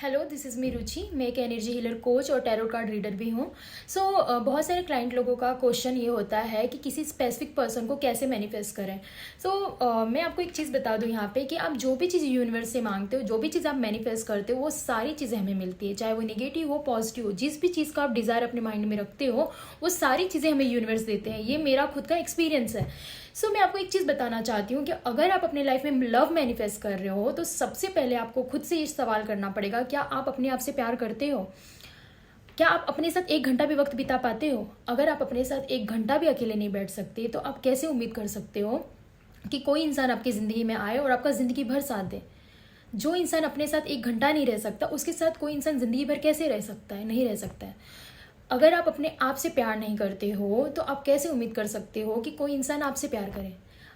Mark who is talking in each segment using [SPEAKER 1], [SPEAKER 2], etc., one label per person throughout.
[SPEAKER 1] Hello, this is me रुचि। मैं एक energy healer coach और टैरो कार्ड रीडर भी हूँ। बहुत सारे क्लाइंट लोगों का क्वेश्चन ये होता है कि किसी स्पेसिफिक पर्सन को कैसे मैनिफेस्ट करें। मैं आपको एक चीज़ बता दूँ यहाँ पे कि आप जो भी चीज़ यूनिवर्स से मांगते हो, जो भी चीज़ आप मैनिफेस्ट करते हो, वो सारी चीज़ें हमें मिलती है, चाहे वो नेगेटिव हो पॉजिटिव हो। जिस भी चीज़ का आप डिज़ायर अपने माइंड में रखते हो, वो सारी चीज़ें हमें यूनिवर्स देते हैं। ये मेरा खुद का एक्सपीरियंस है। मैं आपको एक चीज़ बताना चाहती हूँ कि अगर आप अपने लाइफ में लव मैनिफेस्ट कर रहे हो, तो सबसे पहले आपको खुद से ये सवाल करना पड़ेगा, क्या आप अपने आप से प्यार करते हो? क्या आप अपने साथ 1 घंटा भी वक्त बिता पाते हो? अगर आप अपने साथ 1 घंटा भी अकेले नहीं बैठ सकते, तो आप कैसे उम्मीद कर सकते हो कि कोई इंसान आपकी ज़िंदगी में आए और आपका ज़िंदगी भर साथ दे? जो इंसान अपने साथ 1 घंटा नहीं रह सकता, उसके साथ कोई इंसान ज़िंदगी भर कैसे रह सकता है? नहीं रह सकता है। अगर आप अपने आप से प्यार नहीं करते हो, तो आप कैसे उम्मीद कर सकते हो कि कोई इंसान आपसे प्यार करे?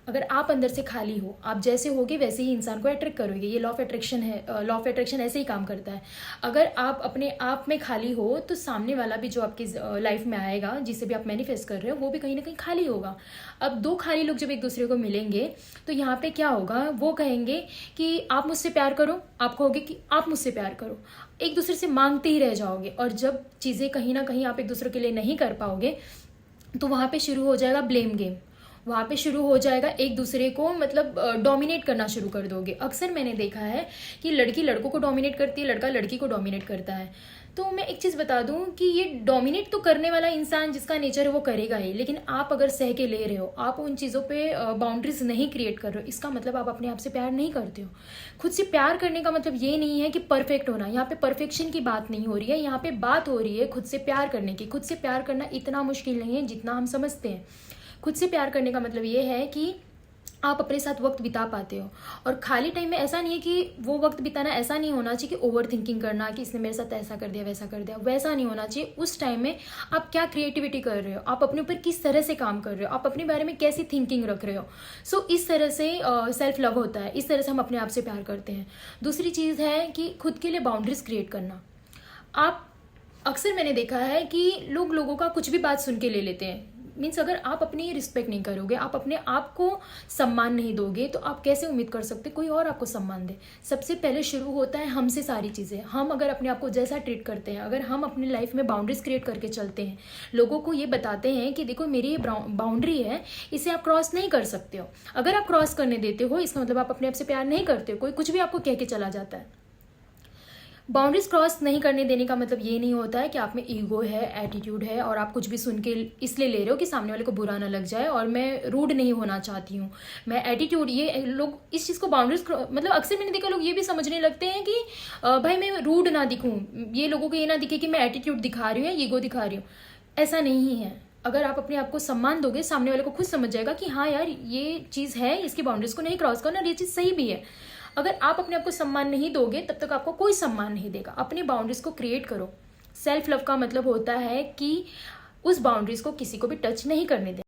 [SPEAKER 1] अगर आप अंदर से खाली हो, आप जैसे होगे वैसे ही इंसान को अट्रैक्ट करोगे। ये लॉ ऑफ अट्रैक्शन है। लॉ ऑफ अट्रैक्शन ऐसे ही काम करता है। अगर आप अपने आप में खाली हो, तो सामने वाला भी जो आपकी लाइफ में आएगा, जिसे भी आप मैनिफेस्ट कर रहे हो, वो भी कहीं ना कहीं खाली होगा। अब 2 खाली लोग जब एक दूसरे को मिलेंगे, तो यहाँ पे क्या होगा? वो कहेंगे कि आप मुझसे प्यार करो, आप कहोगे कि आप मुझसे प्यार करो। एक दूसरे से मांगते ही रह जाओगे, और जब चीज़ें कहीं ना कहीं आप एक दूसरे के लिए नहीं कर पाओगे, तो वहाँ पे शुरू हो जाएगा ब्लेम गेम। वहाँ पे शुरू हो जाएगा एक दूसरे को मतलब डोमिनेट करना शुरू कर दोगे। अक्सर मैंने देखा है कि लड़की लड़कों को डोमिनेट करती है, लड़का लड़की को डोमिनेट करता है। तो मैं एक चीज़ बता दूं कि ये डोमिनेट तो करने वाला इंसान जिसका नेचर है वो करेगा ही, लेकिन आप अगर सह के ले रहे हो, आप उन चीज़ों पे बाउंड्रीज नहीं क्रिएट कर रहे हो, इसका मतलब आप अपने आप से प्यार नहीं करते हो। खुद से प्यार करने का मतलब ये नहीं है कि परफेक्ट होना। यहाँ पे परफेक्शन की बात नहीं हो रही है, यहाँ पे बात हो रही है खुद से प्यार करने की। खुद से प्यार करना इतना मुश्किल नहीं है जितना हम समझते हैं। खुद से प्यार करने का मतलब ये है कि आप अपने साथ वक्त बिता पाते हो, और खाली टाइम में ऐसा नहीं है कि वो वक्त बिताना ऐसा नहीं होना चाहिए कि ओवर थिंकिंग करना कि इसने मेरे साथ ऐसा कर दिया वैसा कर दिया, वैसा नहीं होना चाहिए। उस टाइम में आप क्या क्रिएटिविटी कर रहे हो, आप अपने ऊपर किस तरह से काम कर रहे हो, आप अपने बारे में कैसी थिंकिंग रख रहे हो। इस तरह से सेल्फ लव होता है। इस तरह से हम अपने आप से प्यार करते हैं। दूसरी चीज़ है कि खुद के लिए बाउंड्रीज क्रिएट करना। आप अक्सर मैंने देखा है कि लोग लोगों का कुछ भी बात सुन के ले लेते हैं। मीन्स अगर आप अपनी रिस्पेक्ट नहीं करोगे, आप अपने आप को सम्मान नहीं दोगे, तो आप कैसे उम्मीद कर सकते कोई और आपको सम्मान दे? सबसे पहले शुरू होता है हमसे सारी चीज़ें। हम अगर अपने आप को जैसा ट्रीट करते हैं, अगर हम अपनी लाइफ में बाउंड्रीज क्रिएट करके चलते हैं, लोगों को ये बताते हैं कि देखो मेरी ये बाउंड्री है, इसे आप क्रॉस नहीं कर सकते हो। अगर आप क्रॉस करने देते हो, इसका मतलब आप अपने आप से प्यार नहीं करते हो। कोई कुछ भी आपको कह के चला जाता है। बाउंड्रीज क्रॉस नहीं करने देने का मतलब ये नहीं होता है कि आप में ईगो है, एटीट्यूड है, और आप कुछ भी सुन के इसलिए ले रहे हो कि सामने वाले को बुरा ना लग जाए, और मैं रूड नहीं होना चाहती हूँ, मैं एटीट्यूड। ये लोग इस चीज़ को बाउंड्रीज मतलब अक्सर मैंने देखा, लोग ये भी समझने लगते हैं कि भाई मैं रूड ना दिखूँ, ये लोगों को ये ना दिखे कि मैं एटीट्यूड दिखा रही हूँ या ईगो दिखा रही हूँ। ऐसा नहीं है। अगर आप अपने आप को सम्मान दोगे, सामने वाले को खुद समझ जाएगा कि हाँ यार ये चीज़ है, इसकी बाउंड्रीज को नहीं क्रॉस करना, और ये चीज़ सही भी है। अगर आप अपने आप को सम्मान नहीं दोगे, तब तक आपको कोई सम्मान नहीं देगा। अपनी बाउंड्रीज को क्रिएट करो। सेल्फ लव का मतलब होता है कि उस बाउंड्रीज को किसी को भी टच नहीं करने देना।